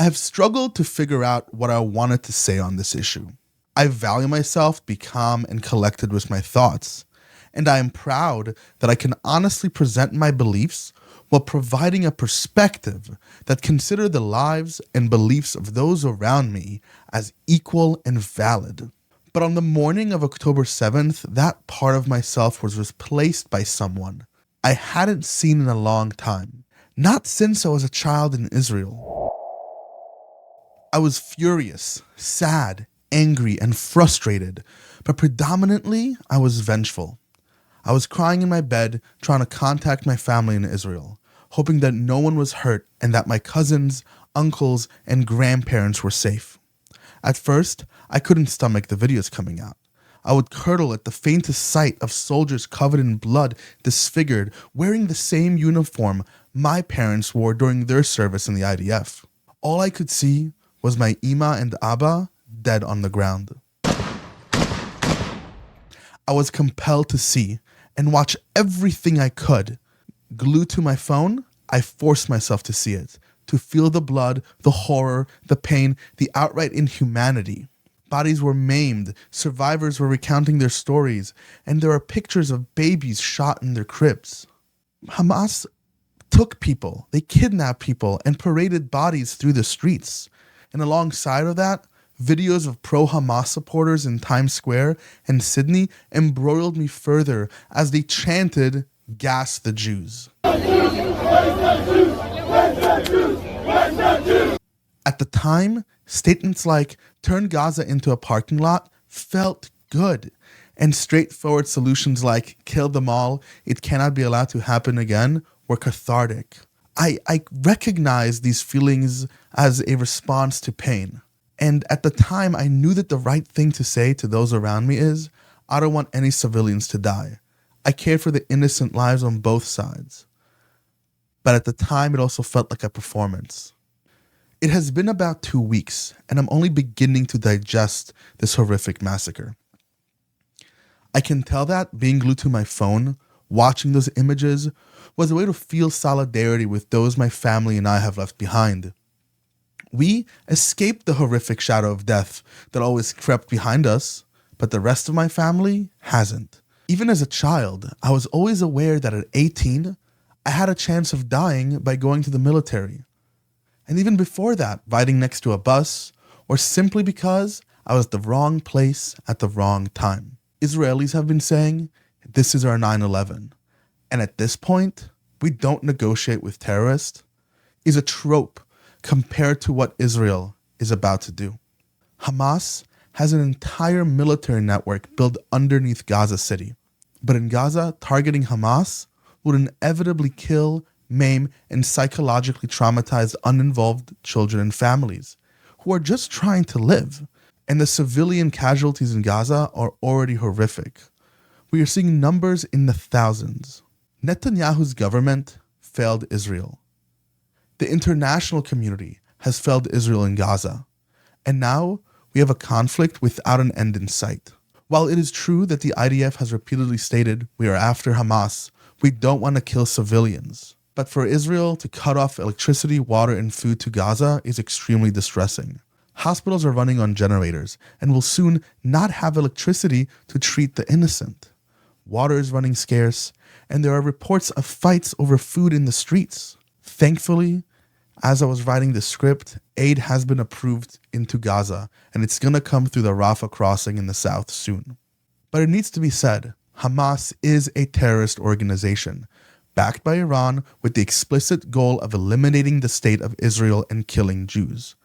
have struggled to figure out what I wanted to say on this issue. I value myself to be calm and collected with my thoughts, and I am proud that I can honestly present my beliefs while providing a perspective that consider the lives and beliefs of those around me as equal and valid. But on the morning of October 7th, that part of myself was replaced by someone I hadn't seen in a long time, not since I was a child in Israel. I was furious, sad, angry, and frustrated, but predominantly I was vengeful. I was crying in my bed, trying to contact my family in Israel, hoping that no one was hurt and that my cousins, uncles, and grandparents were safe. At first, I couldn't stomach the videos coming out. I would curdle at the faintest sight of soldiers covered in blood, disfigured, wearing the same uniform my parents wore during their service in the IDF. All I could see was my Ima and Abba dead on the ground. I was compelled to see and watch everything I could. Glued to my phone, I forced myself to see it, to feel the blood, the horror, the pain, the outright inhumanity. Bodies were maimed, survivors were recounting their stories, and there are pictures of babies shot in their cribs. Hamas took people, they kidnapped people, and paraded bodies through the streets. And alongside of that, videos of pro-Hamas supporters in Times Square and Sydney embroiled me further as they chanted, "Gas the Jews." At the time, statements like "turn Gaza into a parking lot" felt good, and straightforward solutions like "kill them all, it cannot be allowed to happen again" were cathartic. I recognized these feelings as a response to pain. And at the time, I knew that the right thing to say to those around me is, I don't want any civilians to die. I care for the innocent lives on both sides. But at the time, it also felt like a performance. It has been about 2 weeks, and I'm only beginning to digest this horrific massacre. I can tell that being glued to my phone, watching those images, was a way to feel solidarity with those my family and I have left behind. We escaped the horrific shadow of death that always crept behind us, but the rest of my family hasn't. Even as a child, I was always aware that at 18, I had a chance of dying by going to the military. And even before that, riding next to a bus, or simply because I was at the wrong place at the wrong time. Israelis have been saying, this is our 9/11. And at this point, we don't negotiate with terrorists, is a trope compared to what Israel is about to do. Hamas has an entire military network built underneath Gaza City. But in Gaza, targeting Hamas would inevitably kill, maim, and psychologically traumatize uninvolved children and families who are just trying to live. And the civilian casualties in Gaza are already horrific. We are seeing numbers in the thousands. Netanyahu's government failed Israel. The international community has failed Israel in Gaza. And now we have a conflict without an end in sight. While it is true that the IDF has repeatedly stated we are after Hamas, we don't want to kill civilians. But for Israel to cut off electricity, water, and food to Gaza is extremely distressing. Hospitals are running on generators and will soon not have electricity to treat the innocent. Water is running scarce, and there are reports of fights over food in the streets. Thankfully, as I was writing the script, aid has been approved into Gaza, and it's going to come through the Rafah crossing in the south soon. But it needs to be said, Hamas is a terrorist organization, backed by Iran with the explicit goal of eliminating the state of Israel and killing Jews.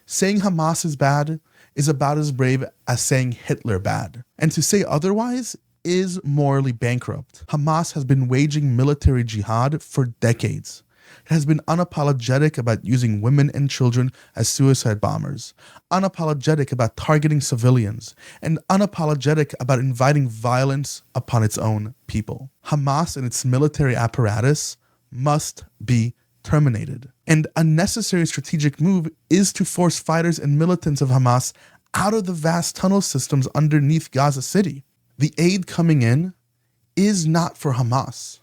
Saying Hamas is bad is about as brave as saying Hitler bad. And to say otherwise is morally bankrupt. Hamas has been waging military jihad for decades. It has been unapologetic about using women and children as suicide bombers, unapologetic about targeting civilians, and unapologetic about inviting violence upon its own people. Hamas and its military apparatus must be terminated. And a necessary strategic move is to force fighters and militants of Hamas out of the vast tunnel systems underneath Gaza City. The aid coming in is not for Hamas.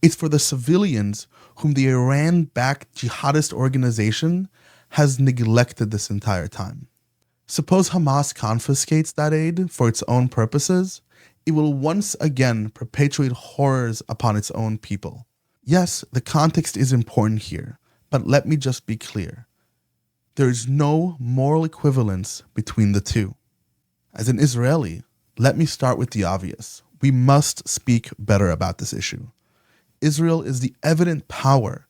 It's for the civilians whom the Iran-backed jihadist organization has neglected this entire time. Suppose Hamas confiscates that aid for its own purposes, it will once again perpetuate horrors upon its own people. Yes, the context is important here, but let me just be clear. There is no moral equivalence between the two. As an Israeli, let me start with the obvious. We must speak better about this issue. Israel is the evident power.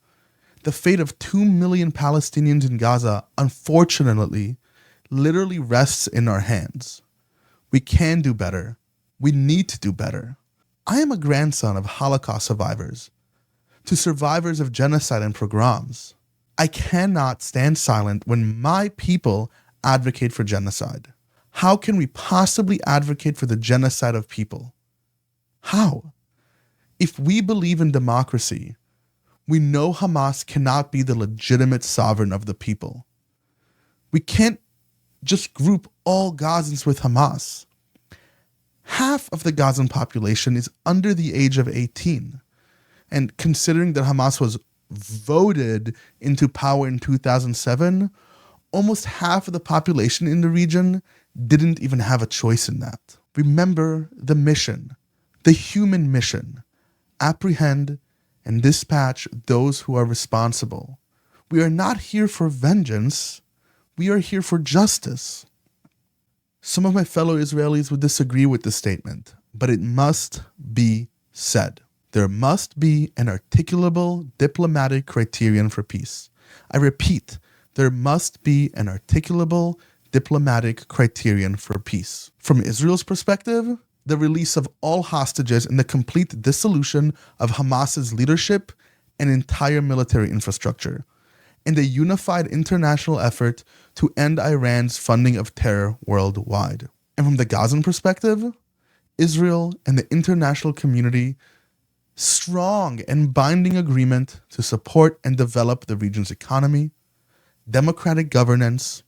The fate of 2 million Palestinians in Gaza, unfortunately, literally rests in our hands. We can do better. We need to do better. I am a grandson of Holocaust survivors, to survivors of genocide and pogroms. I cannot stand silent when my people advocate for genocide. How can we possibly advocate for the genocide of people? How? If we believe in democracy, we know Hamas cannot be the legitimate sovereign of the people. We can't just group all Gazans with Hamas. Half of the Gazan population is under the age of 18. And considering that Hamas was voted into power in 2007, almost half of the population in the region didn't even have a choice in that. Remember the mission, the human mission. Apprehend and dispatch those who are responsible. We are not here for vengeance. We are here for justice. Some of my fellow Israelis would disagree with this statement, but it must be said. There must be an articulable diplomatic criterion for peace. I repeat, there must be an articulable diplomatic criterion for peace. From Israel's perspective, the release of all hostages and the complete dissolution of Hamas's leadership and entire military infrastructure, and a unified international effort to end Iran's funding of terror worldwide. And from the Gazan perspective, Israel and the international community strong and binding agreement to support and develop the region's economy, democratic governance,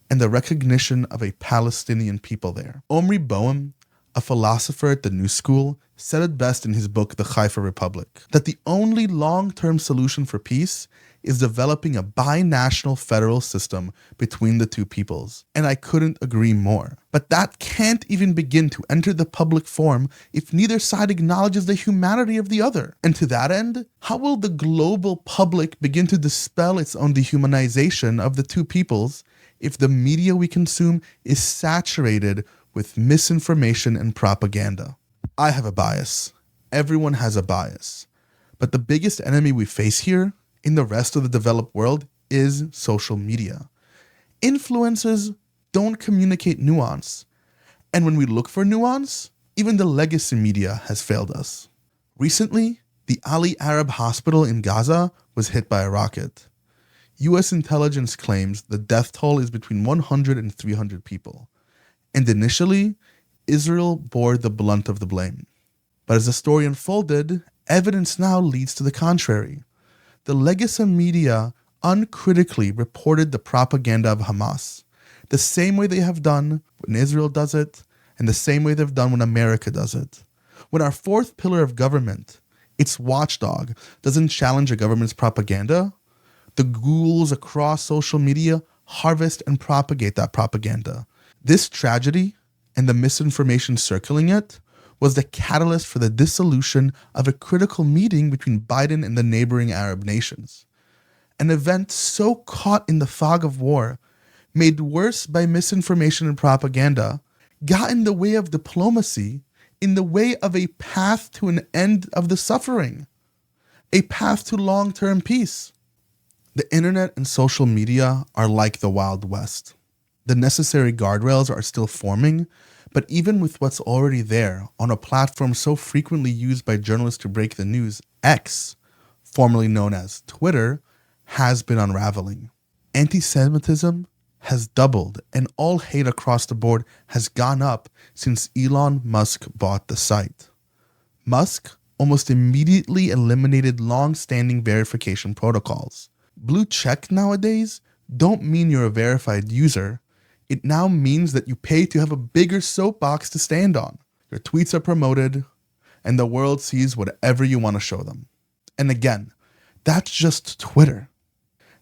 and the recognition of a Palestinian people there. Omri Boehm, a philosopher at the New School, said it best in his book, The Haifa Republic, that the only long-term solution for peace is developing a binational federal system between the two peoples. And I couldn't agree more. But that can't even begin to enter the public forum if neither side acknowledges the humanity of the other. And to that end, how will the global public begin to dispel its own dehumanization of the two peoples if the media we consume is saturated with misinformation and propaganda? I have a bias. Everyone has a bias. But the biggest enemy we face here, in the rest of the developed world, is social media. Influencers don't communicate nuance. And when we look for nuance, even the legacy media has failed us. Recently, the Ali Arab Hospital in Gaza was hit by a rocket. US intelligence claims the death toll is between 100 and 300 people. And initially, Israel bore the brunt of the blame. But as the story unfolded, evidence now leads to the contrary. The legacy media uncritically reported the propaganda of Hamas, the same way they have done when Israel does it, and the same way they've done when America does it. When our fourth pillar of government, its watchdog, doesn't challenge a government's propaganda, the ghouls across social media harvest and propagate that propaganda. This tragedy and the misinformation circling it was the catalyst for the dissolution of a critical meeting between Biden and the neighboring Arab nations. An event so caught in the fog of war, made worse by misinformation and propaganda, got in the way of diplomacy, in the way of a path to an end of the suffering, a path to long-term peace. The internet and social media are like the Wild West. The necessary guardrails are still forming, but even with what's already there on a platform so frequently used by journalists to break the news, X, formerly known as Twitter, has been unraveling. Anti-Semitism has doubled, and all hate across the board has gone up since Elon Musk bought the site. Musk almost immediately eliminated long-standing verification protocols. Blue check nowadays don't mean you're a verified user. It now means that you pay to have a bigger soapbox to stand on. Your tweets are promoted, and the world sees whatever you want to show them. And again, that's just Twitter.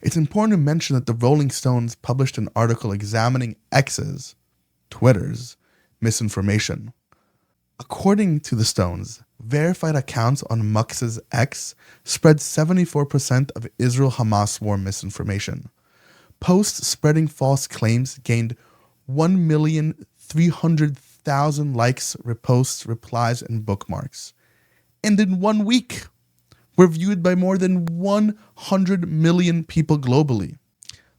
It's important to mention that the Rolling Stones published an article examining X's, Twitter's, misinformation. According to the Stones, verified accounts on Mux's X spread 74% of Israel-Hamas war misinformation. Posts spreading false claims gained 1,300,000 likes, reposts, replies, and bookmarks. And in 1 week, were viewed by more than 100 million people globally.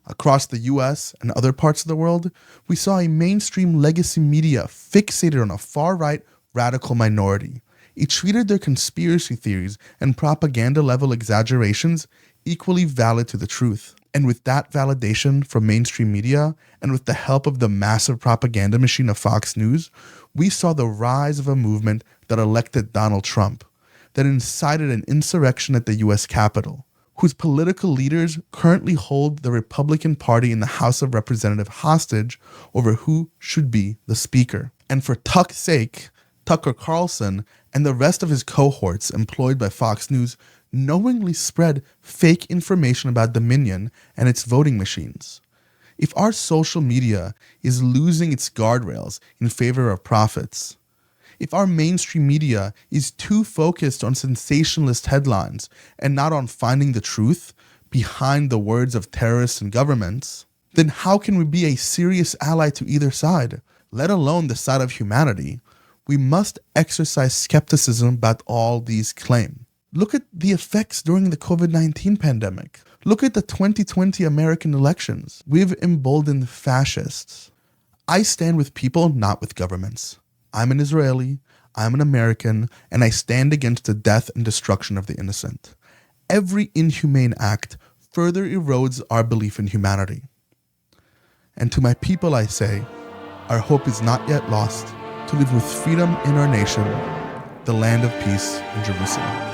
Across the US and other parts of the world, we saw a mainstream legacy media fixated on a far-right radical minority. It treated their conspiracy theories and propaganda-level exaggerations equally valid to the truth. And with that validation from mainstream media, and with the help of the massive propaganda machine of Fox News, we saw the rise of a movement that elected Donald Trump, that incited an insurrection at the US Capitol, whose political leaders currently hold the Republican Party in the House of Representatives hostage over who should be the speaker. And for Tuck's sake, Tucker Carlson and the rest of his cohorts employed by Fox News knowingly spread fake information about Dominion and its voting machines. If our social media is losing its guardrails in favor of profits, if our mainstream media is too focused on sensationalist headlines and not on finding the truth behind the words of terrorists and governments, then how can we be a serious ally to either side, let alone the side of humanity? We must exercise skepticism about all these claims. Look at the effects during the COVID-19 pandemic. Look at the 2020 American elections. We've emboldened fascists. I stand with people, not with governments. I'm an Israeli, I'm an American, and I stand against the death and destruction of the innocent. Every inhumane act further erodes our belief in humanity. And to my people I say, our hope is not yet lost to live with freedom in our nation, the land of peace in Jerusalem.